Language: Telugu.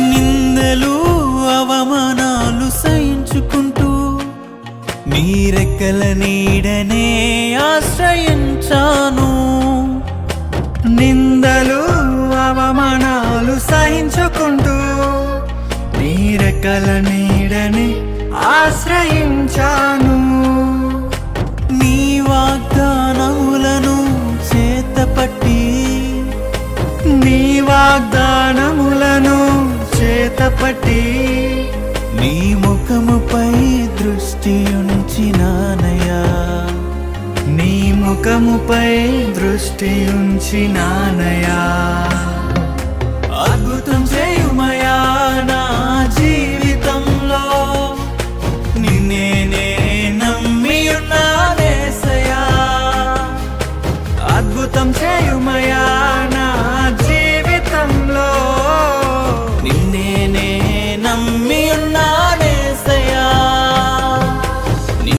నిందలు అవమానాలు సహించుకుంటూ నీ రెక్కల నీడనే ఆశ్రయించాను. నిందలు అవమానాలు సహించుకుంటూ నీ రెక్కల నీడని ఆశ్రయించాను. నీ వాగ్దానములను చేతపట్టి నీ వాగ్దానములను చేతపట్టి నీ ముఖముపై దృష్టి ఉంచినానయ్యా. నీ ముఖముపై దృష్టి ఉంచినానయా. అద్భుతం చేయుమయా నా జీవితంలో, నిన్నే నే నమ్మి ఉన్నానేసయ్యా. అద్భుతం చేయుమయా నా జీవితంలో, నిన్నే నే నమ్మి ఉన్నా